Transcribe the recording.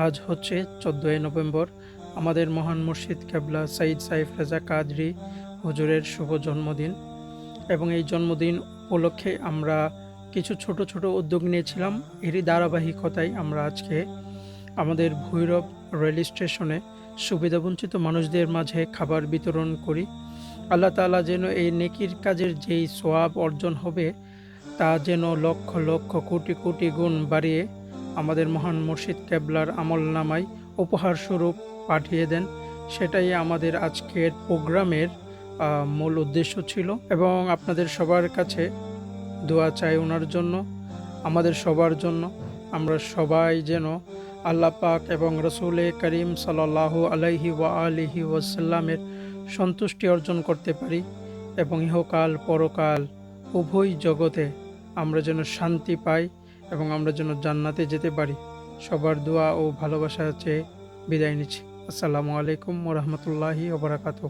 আজ হচ্ছে 14ই নভেম্বর, আমাদের মহান মুর্শিদ কেবলা সাইদ সাইফ রেজা কাদরি হুজুরের শুভ জন্মদিন। এবং এই জন্মদিন উপলক্ষে আমরা কিছু ছোট ছোট উদ্যোগ নিয়েছিলাম। এরই ধারাবাহিকতায় আমরা আজকে আমাদের ভৈরব রেল স্টেশনে সুবিধাবঞ্চিত মানুষদের মাঝে খাবার বিতরণ করি। আল্লাহ তাআলা যেন এই নেকির কাজের যেই সওয়াব অর্জন হবে তা যেন লক্ষ লক্ষ কোটি কোটি গুণ বাড়িয়ে আমাদের মহান মুর্শিদ কেবলার আমলনামায় উপহার স্বরূপ পাঠিয়ে দেন। সেটাই আমাদের আজকের প্রোগ্রামের মূল উদ্দেশ্য ছিল। এবং আপনাদের সবার কাছে দোয়া চাই ওনার জন্য, আমাদের সবার জন্য। আমরা সবাই যেন আল্লাহ পাক এবং রসুল করিম সাল্লাল্লাহু আলাইহি ওয়া আলিহি ওয়াসাল্লামের সন্তুষ্টি অর্জন করতে পারি এবং ইহকাল পরকাল উভয় জগতে আমরা যেন শান্তি পাই এবং আমরা যেন জান্নাতে যেতে পারি। সবার দোয়া ও ভালোবাসা চেয়ে বিদায় নিচ্ছি। আসসালামু আলাইকুম ওয়া রাহমাতুল্লাহি ওয়া বারাকাতুহু।